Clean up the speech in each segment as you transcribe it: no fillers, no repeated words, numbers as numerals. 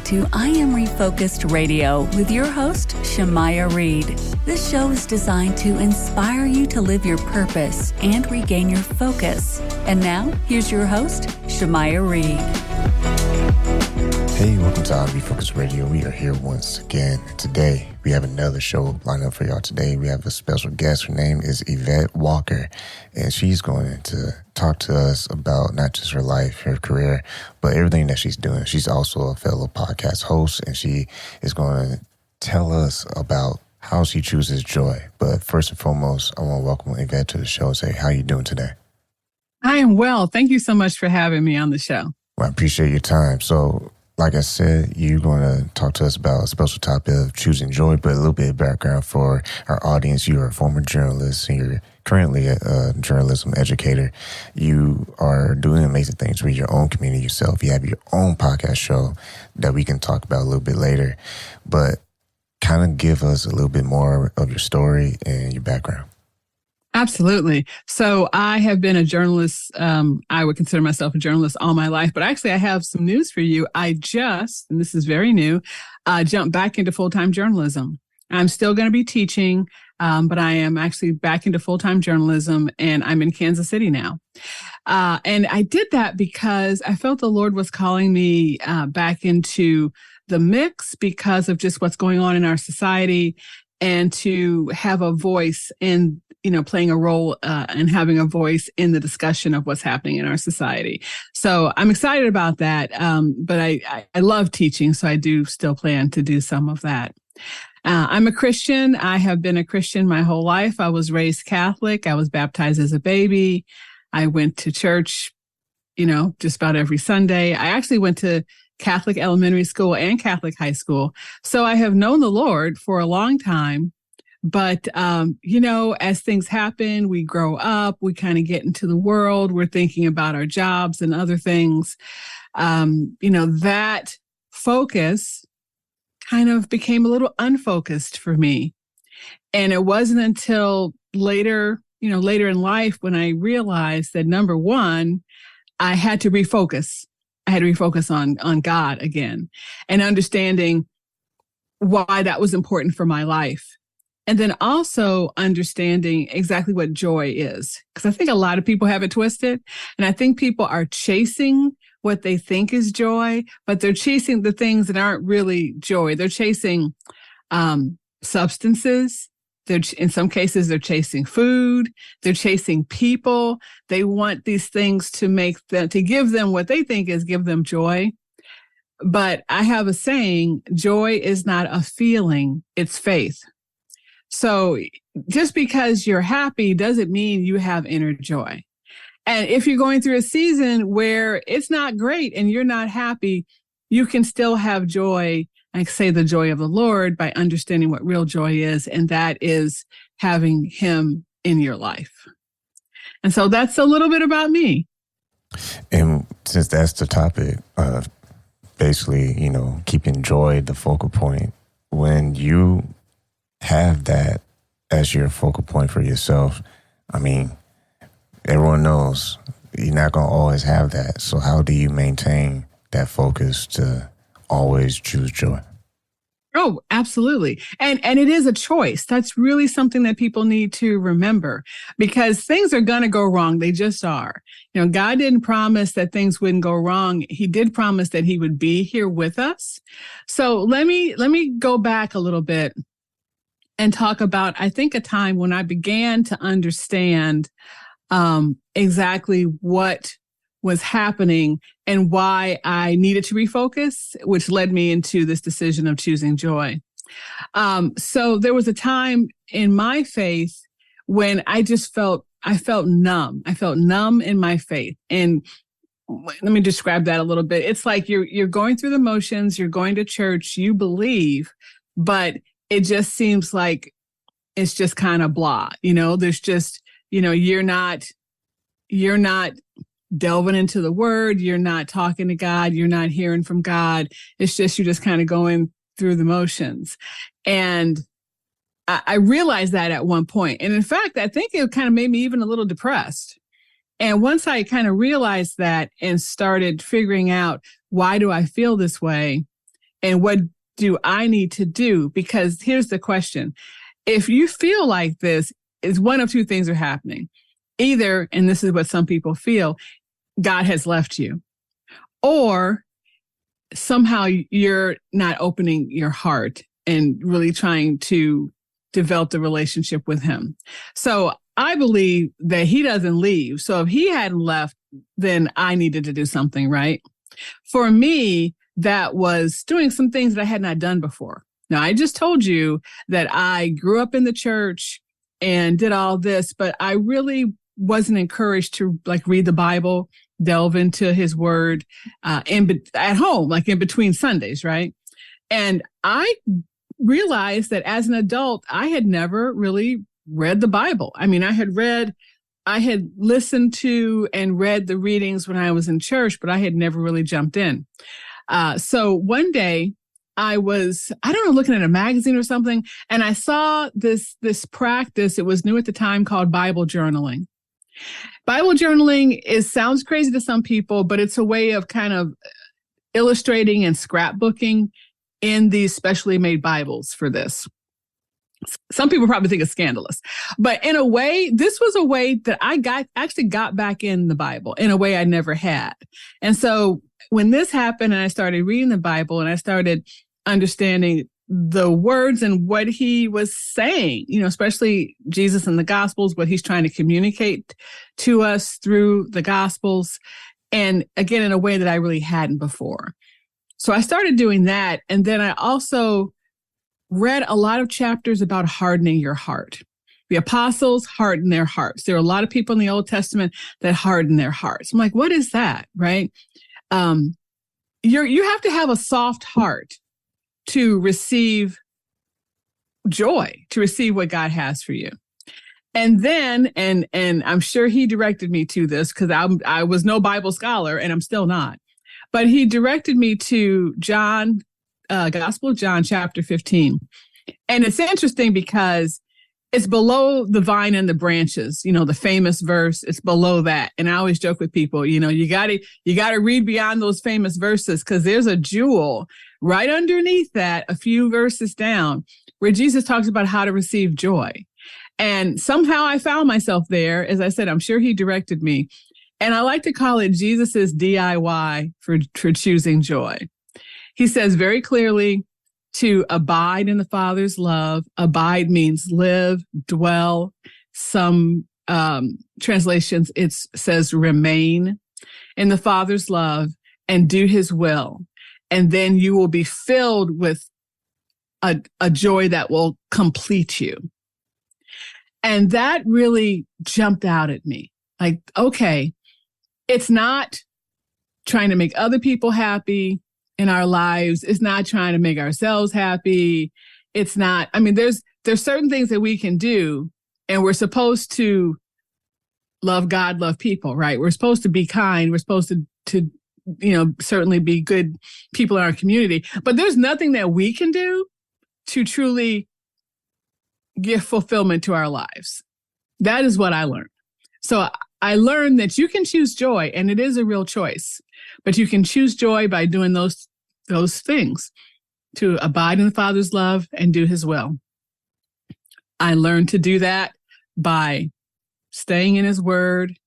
to I Am Refocused Radio with your host, Shemaya Reed. This show is designed to inspire you to live your purpose and regain your focus. And now, here's your host, Shemaya Reed. Hey, welcome to I Am Refocused Radio. We are here once again. Today, we have another show lined up for y'all today. We have a special guest. Her name is Yvette Walker, and she's going to talk to us about not just her life, her career, but everything that she's doing. She's also a fellow podcast host, and she is going to tell us about how she chooses joy. But first and foremost, I want to welcome Yvette to the show and say, how are you doing today? I am well. Thank you so much for having me on the show. Well, I appreciate your time. So, like I said, you're going to talk to us about a special topic of choosing joy, but a little bit of background for our audience. You are a former journalist, and you're currently a journalism educator. You are doing amazing things with your own community yourself. You have your own podcast show that we can talk about a little bit later, but kind of give us a little bit more of your story and your background. Absolutely. So I have been a journalist. I would consider myself a journalist all my life, but actually I have some news for you. I just, and this is very new, jumped back into full-time journalism. I'm still going to be teaching, but I am actually back into full-time journalism, and I'm in Kansas City now. And I did that because I felt the Lord was calling me back into the mix because of just what's going on in our society, and to have a voice in, playing a role and having a voice in the discussion of what's happening in our society. So I'm excited about that. But I love teaching, so I do still plan to do some of that. I'm a Christian. I have been a Christian my whole life. I was raised Catholic. I was baptized as a baby. I went to church, just about every Sunday. I actually went to Catholic elementary school and Catholic high school. So I have known the Lord for a long time. But, as things happen, we grow up, we kind of get into the world, we're thinking about our jobs and other things. That focus kind of became a little unfocused for me. And it wasn't until later in life when I realized that, number one, I had to refocus. I had to refocus on God again, and understanding why that was important for my life. And then also understanding exactly what joy is, because I think a lot of people have it twisted. And I think people are chasing what they think is joy, but they're chasing the things that aren't really joy. They're chasing substances. In some cases, they're chasing food. They're chasing people. They want these things to give them what they think is give them joy. But I have a saying, joy is not a feeling, it's faith. So just because you're happy doesn't mean you have inner joy. And if you're going through a season where it's not great and you're not happy, you can still have joy, like say the joy of the Lord, by understanding what real joy is, and that is having Him in your life. And so that's a little bit about me. And since that's the topic, basically, keeping joy the focal point, when you have that as your focal point for yourself, everyone knows you're not going to always have that. So how do you maintain that focus to always choose joy? Oh, absolutely. And it is a choice. That's really something that people need to remember, because things are going to go wrong. They just are. God didn't promise that things wouldn't go wrong. He did promise that He would be here with us. So let me go back a little bit and talk about, I think, a time when I began to understand exactly what was happening and why I needed to refocus, which led me into this decision of choosing joy. So there was a time in my faith when I felt numb. I felt numb in my faith. And let me describe that a little bit. It's like you're going through the motions, you're going to church, you believe, but it just seems like it's just kind of blah. There's just, you're not delving into the Word. You're not talking to God. You're not hearing from God. It's just, you're just kind of going through the motions. And I realized that at one point. And in fact, I think it kind of made me even a little depressed. And once I kind of realized that and started figuring out, why do I feel this way? And what do I need to do? Because here's the question. If you feel like this, is one of two things are happening. Either, and this is what some people feel, God has left you, or somehow you're not opening your heart and really trying to develop the relationship with him. So I believe that he doesn't leave. So if he hadn't left, then I needed to do something, right? For me, that was doing some things that I had not done before. Now, I just told you that I grew up in the church and did all this, but I really wasn't encouraged to read the Bible, delve into his word at home, like in between Sundays, right? And I realized that as an adult, I had never really read the Bible. I mean, I had listened to and read the readings when I was in church, but I had never really jumped in. So one day I was, looking at a magazine or something, and I saw this practice. It was new at the time, called Bible journaling. Bible journaling sounds crazy to some people, but it's a way of kind of illustrating and scrapbooking in these specially made Bibles for this. Some people probably think it's scandalous, but in a way, this was a way that I actually got back in the Bible in a way I never had. And so when this happened and I started reading the Bible and I started understanding the words and what he was saying, especially Jesus in the Gospels, what he's trying to communicate to us through the Gospels. And again, in a way that I really hadn't before. So I started doing that. And then I also read a lot of chapters about hardening your heart. The apostles hardened their hearts. There are a lot of people in the Old Testament that harden their hearts. I'm like, what is that? Right? You have to have a soft heart to receive joy, to receive what God has for you. And then, and I'm sure he directed me to this because I was no Bible scholar and I'm still not, but he directed me to John, Gospel of John, chapter 15. And it's interesting because it's below the vine and the branches, the famous verse. It's below that. And I always joke with people, you gotta read beyond those famous verses because there's a jewel right underneath that, a few verses down, where Jesus talks about how to receive joy. And somehow I found myself there. As I said, I'm sure he directed me. And I like to call it Jesus's DIY for choosing joy. He says very clearly to abide in the Father's love. Abide means live, dwell. Some translations, it says remain in the Father's love and do his will. And then you will be filled with a joy that will complete you. And that really jumped out at me. Like, okay, it's not trying to make other people happy in our lives. It's not trying to make ourselves happy. It's not, there's certain things that we can do, and we're supposed to love God, love people, right? We're supposed to be kind. We're supposed to certainly be good people in our community, but there's nothing that we can do to truly give fulfillment to our lives. That is what I learned. So I learned that you can choose joy, and it is a real choice, but you can choose joy by doing those things, to abide in the Father's love and do his will. I learned to do that by staying in his word,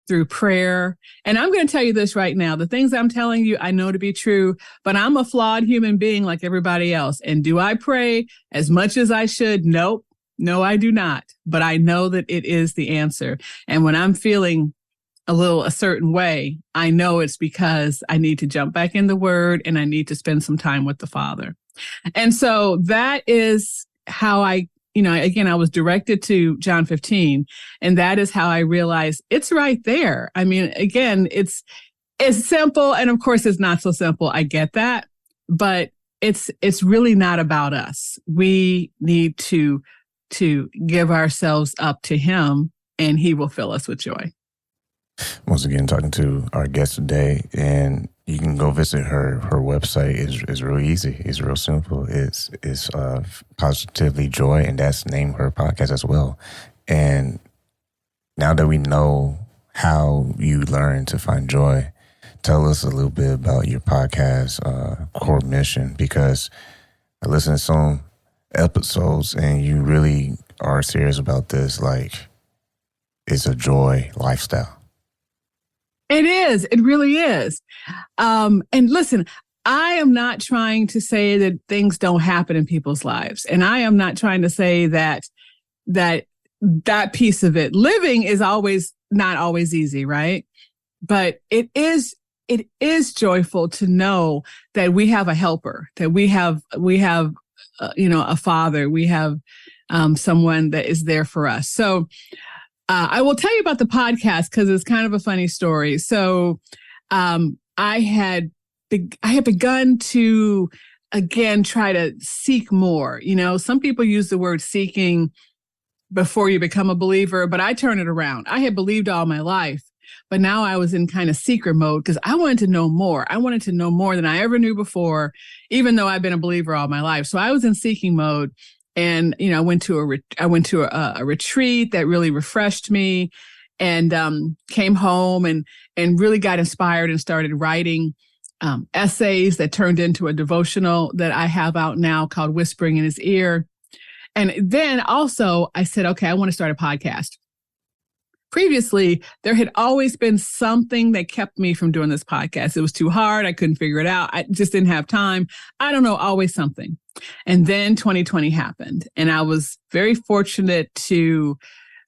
through prayer. And I'm going to tell you this right now. The things I'm telling you, I know to be true, but I'm a flawed human being like everybody else. And do I pray as much as I should? Nope. No, I do not. But I know that it is the answer. And when I'm feeling a certain way, I know it's because I need to jump back in the word and I need to spend some time with the Father. And so that is how I was directed to John 15, and that is how I realized it's right there. Again, it's simple, and of course it's not so simple. I get that, but it's really not about us. We need to give ourselves up to him, and he will fill us with joy. Once again, talking to our guest today, and you can go visit her website. Is real easy. It's real simple. It's Positively Joy, and that's the name of her podcast as well. And now that we know how you learn to find joy, tell us a little bit about your podcast, core mission, because I listened to some episodes and you really are serious about this. Like, it's a joy lifestyle. It is. It really is. And listen, I am not trying to say that things don't happen in people's lives. And I am not trying to say that piece of it. Living is not always easy, right? But it is joyful to know that we have a helper, that we have a father, we have someone that is there for us. So I will tell you about the podcast because it's kind of a funny story. So I had begun to, again, try to seek more. Some people use the word seeking before you become a believer, but I turn it around. I had believed all my life, but now I was in kind of seeker mode because I wanted to know more. I wanted to know more than I ever knew before, even though I've been a believer all my life. So I was in seeking mode. And, I went to a retreat that really refreshed me, and came home and really got inspired and started writing essays that turned into a devotional that I have out now called Whispering in His Ear. And then also I said, okay, I want to start a podcast. Previously, there had always been something that kept me from doing this podcast. It was too hard. I couldn't figure it out. I just didn't have time. I don't know, always something. And then 2020 happened, and I was very fortunate to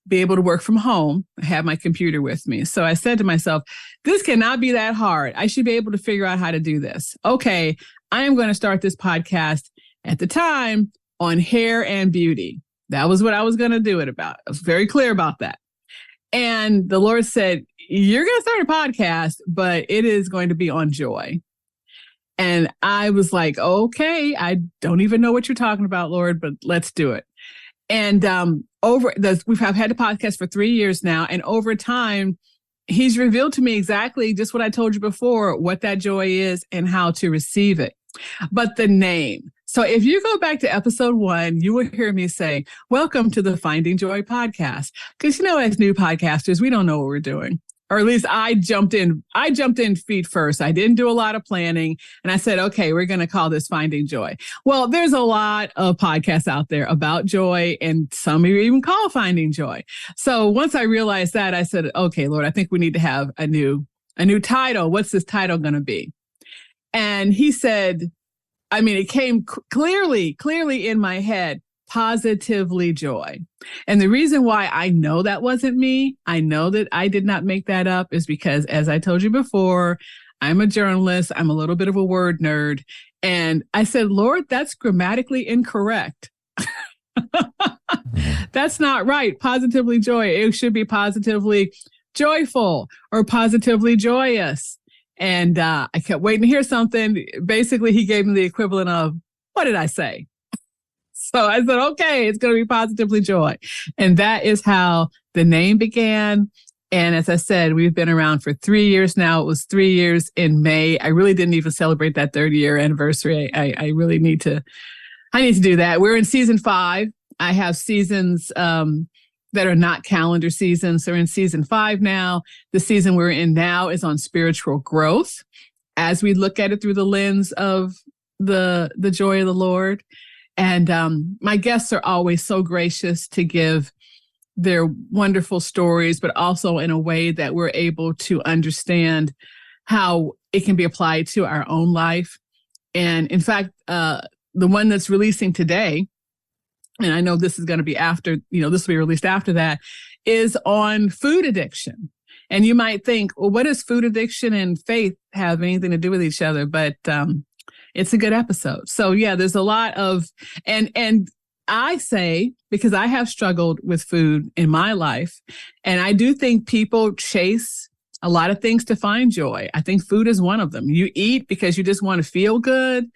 be able to work from home. I had my computer with me. So I said to myself, this cannot be that hard. I should be able to figure out how to do this. Okay, I am going to start this podcast at the time on hair and beauty. That was what I was going to do it about. I was very clear about that. And the Lord said, you're going to start a podcast, but it is going to be on joy. And I was like, okay, I don't even know what you're talking about, Lord, but let's do it. And we've had the podcast for 3 years now. And over time, He's revealed to me exactly just what I told you before, what that joy is and how to receive it. But the name. So if you go back to episode 1, you will hear me say, welcome to the Finding Joy podcast. Because, as new podcasters, we don't know what we're doing. Or at least I jumped in feet first. I didn't do a lot of planning. And I said, okay, we're going to call this Finding Joy. Well, there's a lot of podcasts out there about joy, and some are even called Finding Joy. So once I realized that, I said, okay, Lord, I think we need to have a new title. What's this title going to be? And He said, it came clearly in my head, Positively Joy. And the reason why I know that wasn't me, I know that I did not make that up, is because, as I told you before, I'm a journalist. I'm a little bit of a word nerd. And I said, Lord, that's grammatically incorrect. That's not right. Positively Joy. It should be positively joyful or positively joyous. And I kept waiting to hear something. Basically, He gave me the equivalent of, what did I say? So I said, okay, it's going to be Positively Joy. And that is how the name began. And as I said, we've been around for 3 years now. It was 3 years in May. I really didn't even celebrate that 30-year anniversary. I really need to do that. We're in season 5. I have seasons that are not calendar seasons. So we're in season 5 now. The season we're in now is on spiritual growth, as we look at it through the lens of the joy of the Lord. And my guests are always so gracious to give their wonderful stories, but also in a way that we're able to understand how it can be applied to our own life. And in fact, the one that's releasing today, and I know this is going to be after, this will be released after that, is on food addiction. And you might think, well, what does food addiction and faith have anything to do with each other? But it's a good episode. So yeah, there's a lot of, and I say, because I have struggled with food in my life, and I do think people chase a lot of things to find joy. I think food is one of them. You eat because you just want to feel good,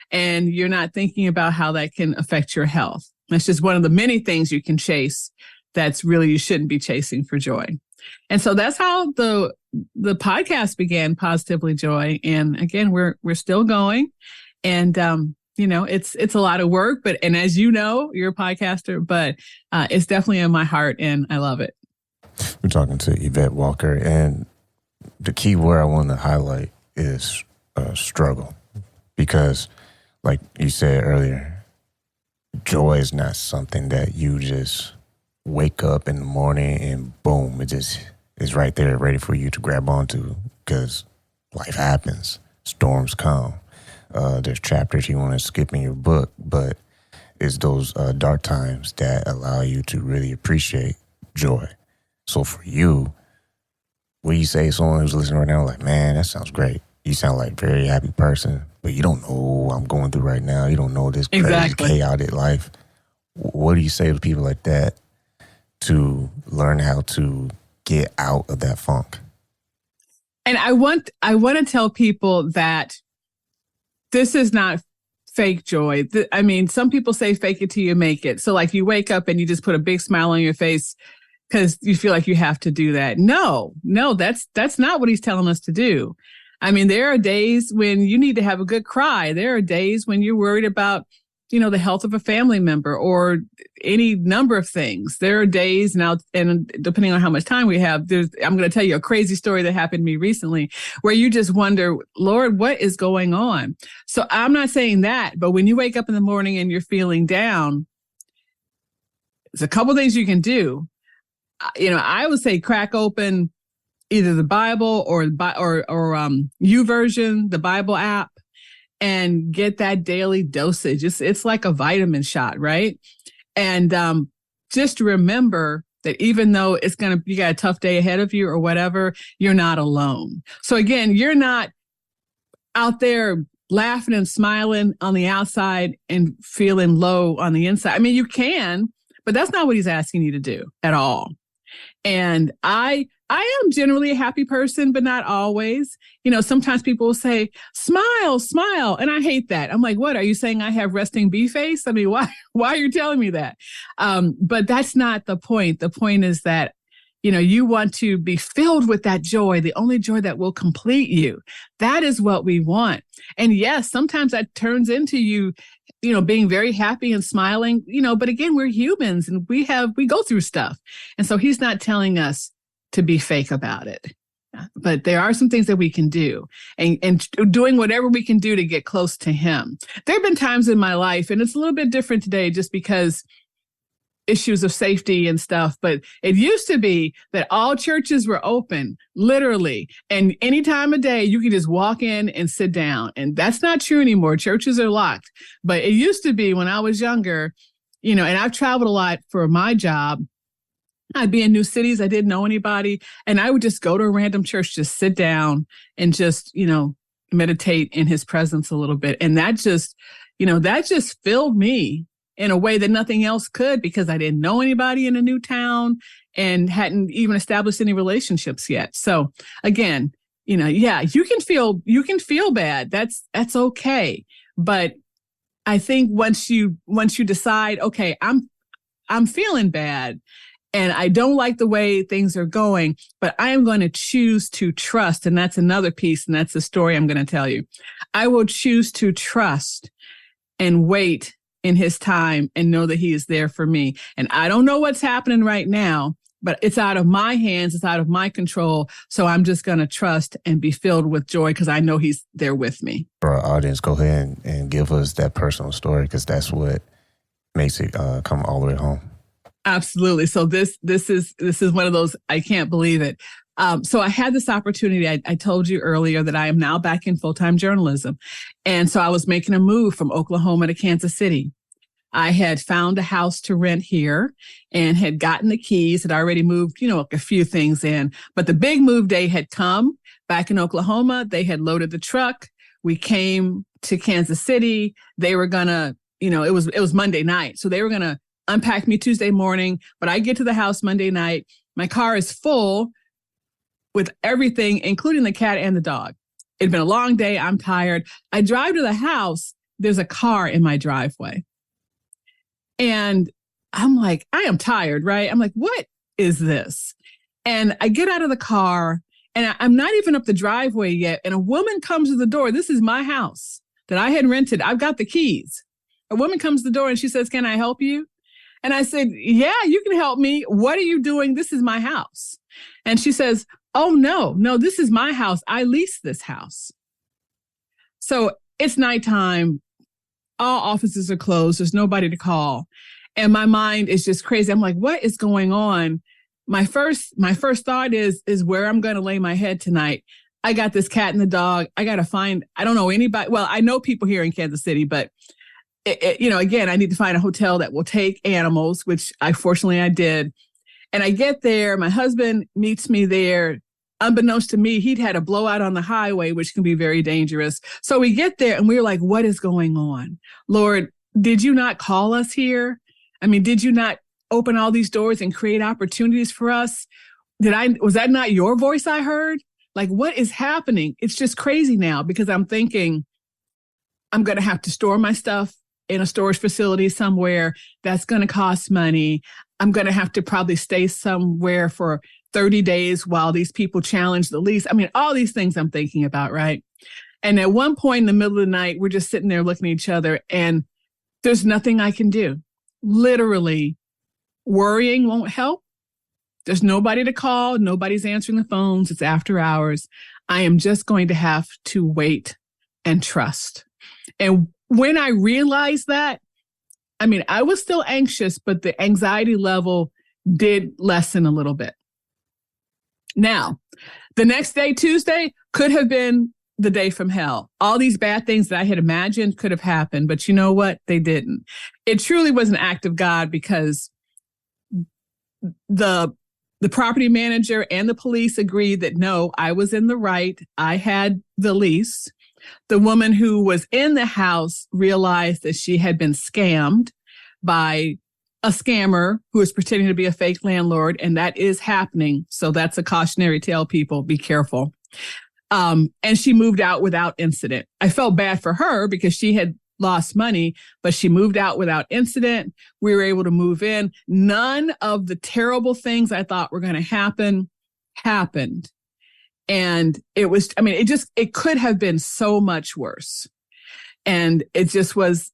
and you're not thinking about how that can affect your health. That's just one of the many things you can chase that's really you shouldn't be chasing for joy. And so that's how the podcast began, Positively Joy. And again, we're still going, and it's a lot of work, and as you know, you're a podcaster, but it's definitely in my heart, and I love it. We're talking to Yvette Walker, and the key word I want to highlight is struggle, because, like you said earlier, joy is not something that you just wake up in the morning and boom, it just is right there ready for you to grab onto, because life happens, storms come. There's chapters you want to skip in your book, but it's those dark times that allow you to really appreciate joy. So for you, what you say, someone who's listening right now, like, man, that sounds great. You sound like a very happy person, but you don't know what I'm going through right now. You don't know this crazy, chaotic life. What do you say to people like that to learn how to get out of that funk? And I want to tell people that this is not fake joy. I mean, some people say fake it till you make it. So like you wake up and you just put a big smile on your face because you feel like you have to do that. No, that's not what he's telling us to do. I mean, there are days when you need to have a good cry. There are days when you're worried about, the health of a family member or any number of things. There are days now, and depending on how much time we have, I'm going to tell you a crazy story that happened to me recently where you just wonder, Lord, what is going on? So I'm not saying that, but when you wake up in the morning and you're feeling down, there's a couple things you can do. I would say crack open either the Bible or YouVersion, the Bible app, and get that daily dosage. It's like a vitamin shot, right? And just remember that even though you got a tough day ahead of you or whatever, you're not alone. So again, you're not out there laughing and smiling on the outside and feeling low on the inside. I mean, you can, but that's not what he's asking you to do at all. And I am generally a happy person, but not always. Sometimes people will say, smile, smile. And I hate that. I'm like, what? Are you saying I have resting bee face? I mean, why are you telling me that? But that's not the point. The point is that, you want to be filled with that joy, the only joy that will complete you. That is what we want. And yes, sometimes that turns into you being very happy and smiling, but again, we're humans and we go through stuff. And so he's not telling us to be fake about it. But there are some things that we can do and doing whatever we can do to get close to him. There have been times in my life, and it's a little bit different today just because issues of safety and stuff, but it used to be that all churches were open, literally, and any time of day you could just walk in and sit down. And that's not true anymore. Churches are locked. But it used to be when I was younger, and I've traveled a lot for my job. I'd be in new cities. I didn't know anybody. And I would just go to a random church, just sit down and just, meditate in his presence a little bit. And that just filled me in a way that nothing else could, because I didn't know anybody in a new town and hadn't even established any relationships yet. So again, you can feel bad. That's okay. But I think once you decide, okay, I'm feeling bad and I don't like the way things are going, but I am going to choose to trust. And that's another piece. And that's the story I'm going to tell you. I will choose to trust and wait in his time and know that he is there for me. And I don't know what's happening right now, but it's out of my hands. It's out of my control. So I'm just going to trust and be filled with joy because I know he's there with me. For our audience, go ahead and give us that personal story, because that's what makes it come all the way home. Absolutely. So this is one of those, I can't believe it. So I had this opportunity. I told you earlier that I am now back in full-time journalism. And so I was making a move from Oklahoma to Kansas City. I had found a house to rent here and had gotten the keys, had already moved, a few things in. But the big move day had come back in Oklahoma. They had loaded the truck. We came to Kansas City. They were going to, it was Monday night. So they were going to unpack me Tuesday morning. But I get to the house Monday night. My car is full with everything, including the cat and the dog. It'd been a long day. I'm tired. I drive to the house. There's a car in my driveway. And I'm like, I am tired, right? I'm like, what is this? And I get out of the car and I'm not even up the driveway yet. And a woman comes to the door. This is my house that I had rented. I've got the keys. A woman comes to the door and she says, can I help you? And I said, yeah, you can help me. What are you doing? This is my house. And she says, oh, no, this is my house. I leased this house. So it's nighttime. All offices are closed. There's nobody to call. And my mind is just crazy. I'm like, what is going on? My first thought is where I'm going to lay my head tonight. I got this cat and the dog. I got to find, I don't know anybody. Well, I know people here in Kansas City, but again, I need to find a hotel that will take animals, which fortunately I did. And I get there, my husband meets me there. Unbeknownst to me, he'd had a blowout on the highway, which can be very dangerous. So we get there and we're like, what is going on? Lord, did you not call us here? I mean, did you not open all these doors and create opportunities for us? Was that not your voice I heard? Like, what is happening? It's just crazy now because I'm thinking I'm going to have to store my stuff in a storage facility somewhere. That's going to cost money. I'm going to have to probably stay somewhere for 30 days while these people challenge the lease. I mean, all these things I'm thinking about, right? And at one point in the middle of the night, we're just sitting there looking at each other and there's nothing I can do. Literally, worrying won't help. There's nobody to call. Nobody's answering the phones. It's after hours. I am just going to have to wait and trust. And when I realized that, I mean, I was still anxious, but the anxiety level did lessen a little bit. Now, the next day, Tuesday, could have been the day from hell. All these bad things that I had imagined could have happened, but you know what? They didn't. It truly was an act of God because the property manager and the police agreed that no, I was in the right. I had the lease. The woman who was in the house realized that she had been scammed by a scammer who is pretending to be a fake landlord, and that is happening. So that's a cautionary tale, people, be careful. And she moved out without incident. I felt bad for her because she had lost money, but she moved out without incident. We were able to move in. None of the terrible things I thought were going to happen happened. And it could have been so much worse. And it just was,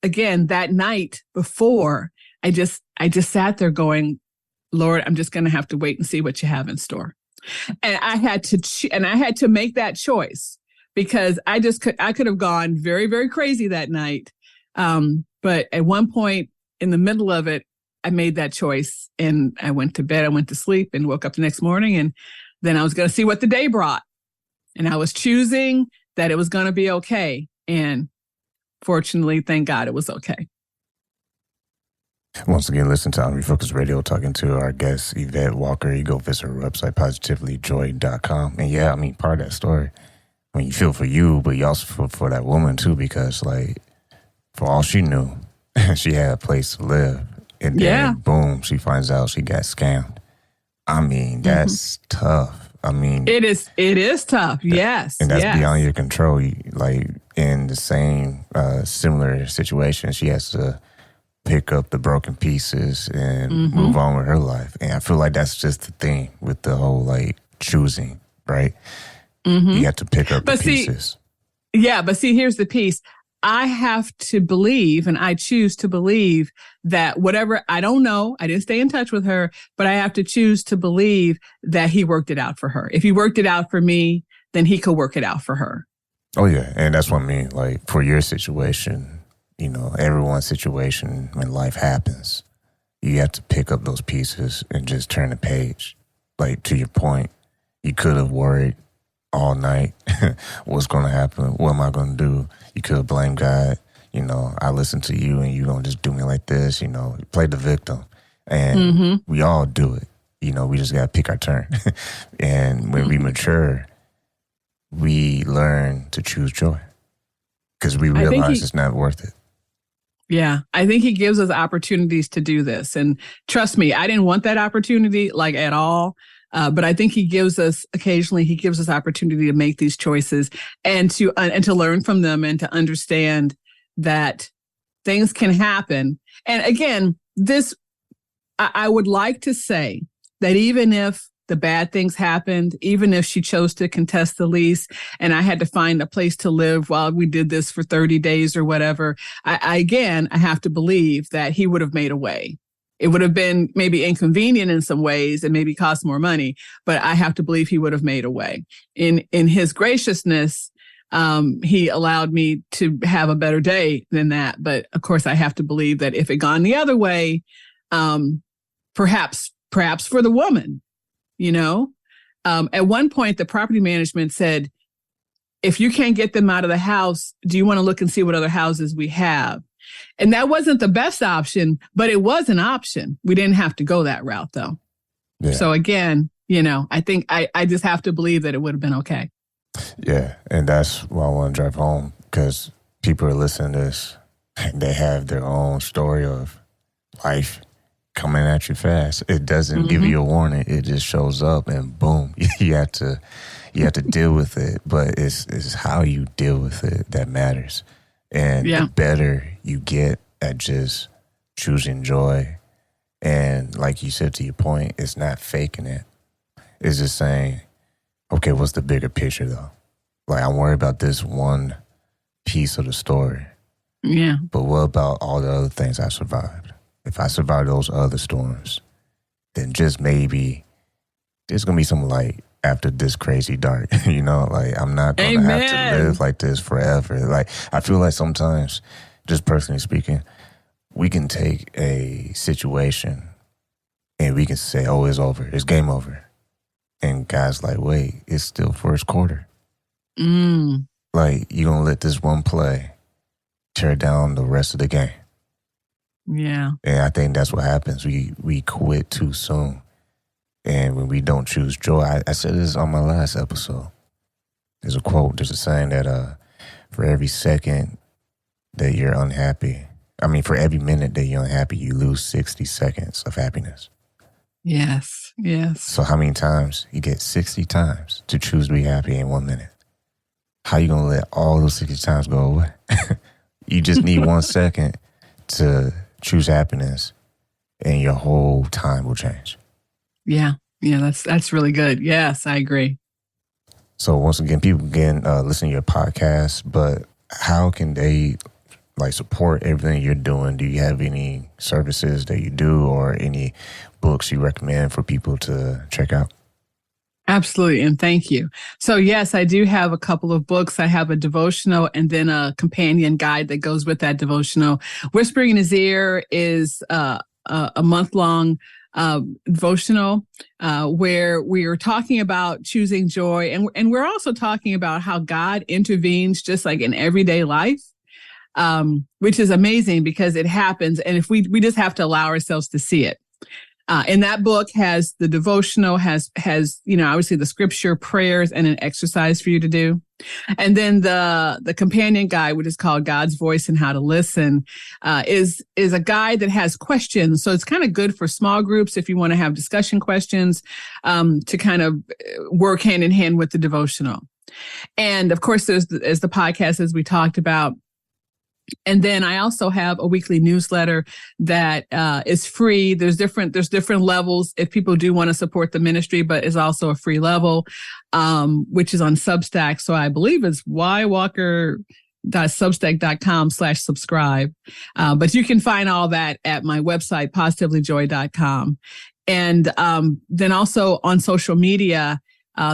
again, that night before, I just sat there going, Lord, I'm just going to have to wait and see what you have in store. And I had to make that choice because I could have gone very, very crazy that night. But at one point in the middle of it, I made that choice and I went to bed. I went to sleep and woke up the next morning, and then I was going to see what the day brought. And I was choosing that it was going to be okay. And fortunately, thank God it was okay. Once again, listen to I Am Refocused Radio, talking to our guest, Yvette Walker. You go visit her website, positivelyjoy.com. And yeah, I mean, part of that story, I mean, you feel for you, but you also feel for that woman too, because like, for all she knew, she had a place to live. And then, boom, she finds out she got scammed. I mean, that's tough. I mean, it is tough. Yes. And that's beyond your control. Like in the same similar situation, she has to pick up the broken pieces and move on with her life. And I feel like that's just the thing with the whole like choosing, right? You have to pick up the pieces. But here's the piece. I have to believe, and I choose to believe that whatever, I don't know, I didn't stay in touch with her, but I have to choose to believe that he worked it out for her. If he worked it out for me, then he could work it out for her. Oh yeah. And that's what I mean. Like for your situation, you know, everyone's situation when life happens, you have to pick up those pieces and just turn the page. Like to your point, you could have worried all night, what's going to happen? What am I going to do? You could have blamed God. You know, I listen to you and you don't just do me like this, you know, play the victim. And we all do it. You know, we just got to pick our turn. And when we mature, we learn to choose joy because we realize it's not worth it. Yeah, I think he gives us opportunities to do this. And trust me, I didn't want that opportunity like at all. But I think he gives us opportunity to make these choices and to learn from them and to understand that things can happen. And again, I would like to say that even if the bad things happened, even if she chose to contest the lease and I had to find a place to live while we did this for 30 days or whatever, I have to believe that he would have made a way. It would have been maybe inconvenient in some ways and maybe cost more money, but I have to believe he would have made a way. In his graciousness, he allowed me to have a better day than that. But of course, I have to believe that if it gone the other way, perhaps for the woman, at one point, the property management said, if you can't get them out of the house, do you want to look and see what other houses we have? And that wasn't the best option, but it was an option. We didn't have to go that route, though. Yeah. So again, I think I just have to believe that it would have been okay. Yeah, and that's why I want to drive home, because people are listening to this, and they have their own story of life coming at you fast. It doesn't give you a warning. It just shows up, and boom, you have to deal with it. But it's how you deal with it that matters. And the better you get at just choosing joy, and like you said, to your point, it's not faking it. It's just saying, okay, what's the bigger picture though? Like, I'm worried about this one piece of the story. Yeah. But what about all the other things I survived? If I survived those other storms, then just maybe there's going to be some light after this crazy dark. I'm not going to have to live like this forever. Like, I feel like sometimes, just personally speaking, we can take a situation and we can say, oh, it's over. It's game over. And God's like, wait, it's still first quarter. Like, you're going to let this one play tear down the rest of the game. Yeah. And I think that's what happens. We quit too soon. And when we don't choose joy, I said this on my last episode. There's a quote, there's a saying that for every second that you're unhappy, for every minute that you're unhappy, you lose 60 seconds of happiness. Yes. So how many times? You get 60 times to choose to be happy in 1 minute. How you going to let all those 60 times go away? You just need 1 second to choose happiness, and your whole time will change. Yeah, that's really good. Yes, I agree. So once again, people can listen to your podcast, but how can they support everything you're doing? Do you have any services that you do, or any books you recommend for people to check out? Absolutely. And thank you. So yes, I do have a couple of books. I have a devotional and then a companion guide that goes with that devotional. Whispering in His Ear is a month-long devotional where we are talking about choosing joy. And we're also talking about how God intervenes just like in everyday life, which is amazing because it happens. And if we just have to allow ourselves to see it. And that book has the devotional, has obviously the scripture, prayers, and an exercise for you to do. And then the companion guide, which is called God's Voice and How to Listen, is a guide that has questions. So it's kind of good for small groups if you want to have discussion questions to kind of work hand in hand with the devotional. And of course, there's the podcast, as we talked about. And then I also have a weekly newsletter that is free. There's different levels if people do want to support the ministry, but is also a free level, which is on Substack. So I believe it's ywalker.substack.com/subscribe. But you can find all that at my website, positivelyjoy.com. And then also on social media,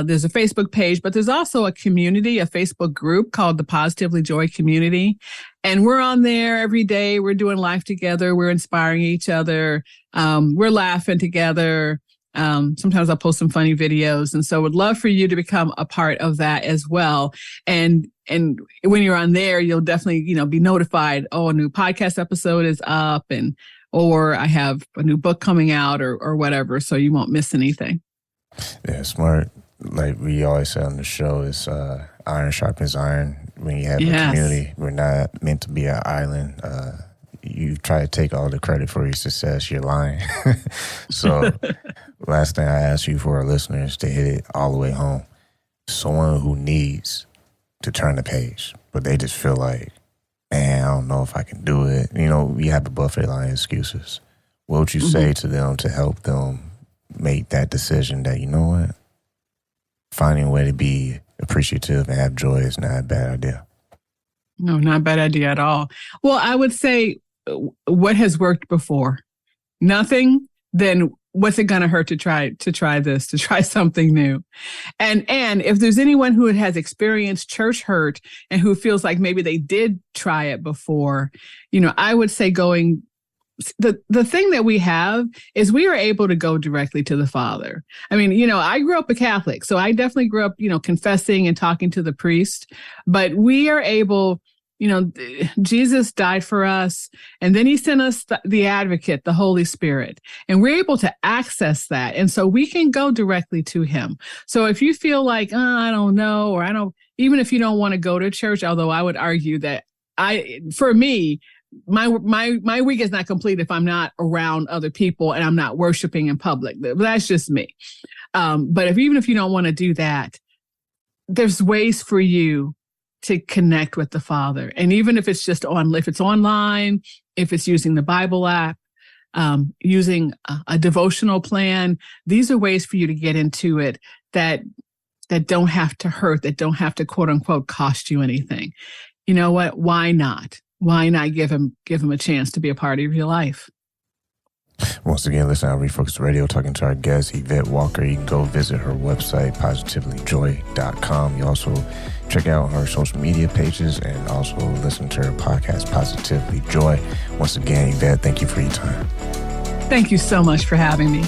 there's a Facebook page, but there's also a community, a Facebook group called the Positively Joy Community. And we're on there every day. We're doing life together. We're inspiring each other. We're laughing together. Sometimes I'll post some funny videos. And so would love for you to become a part of that as well. And when you're on there, you'll definitely, be notified, a new podcast episode is up or I have a new book coming out or whatever. So you won't miss anything. Yeah, smart. Like we always say on the show, it's iron sharpens iron. When you have a community, we're not meant to be an island. You try to take all the credit for your success, you're lying. So last thing I ask you for our listeners to hit it all the way home. Someone who needs to turn the page, but they just feel like, man, I don't know if I can do it. We have a buffet line of excuses. What would you say to them to help them make that decision that, you know what, finding a way to be appreciative and have joy is not a bad idea? No, not a bad idea at all. Well, I would say what has worked before. nothing, then what's it going to hurt to try something new? And if there's anyone who has experienced church hurt and who feels like maybe they did try it before, I would say the thing that we have is we are able to go directly to the Father. I mean, I grew up a Catholic, so I definitely grew up, confessing and talking to the priest, but we are able, Jesus died for us, and then he sent us the advocate, the Holy Spirit, and we're able to access that. And so we can go directly to him. So if you feel like, I don't know, or even if you don't want to go to church, although I would argue that for me, my week is not complete if I'm not around other people and I'm not worshiping in public. That's just me. But even if you don't want to do that, there's ways for you to connect with the Father. And even if it's just if it's online, if it's using the Bible app, using a devotional plan, these are ways for you to get into it that don't have to hurt, that don't have to quote unquote cost you anything. You know what? Why not? Why not give him a chance to be a part of your life? Once again, listen to Refocused Radio, talking to our guest, Yvette Walker. You can go visit her website, positivelyjoy.com. You also check out her social media pages and also listen to her podcast, Positively Joy. Once again, Yvette, thank you for your time. Thank you so much for having me.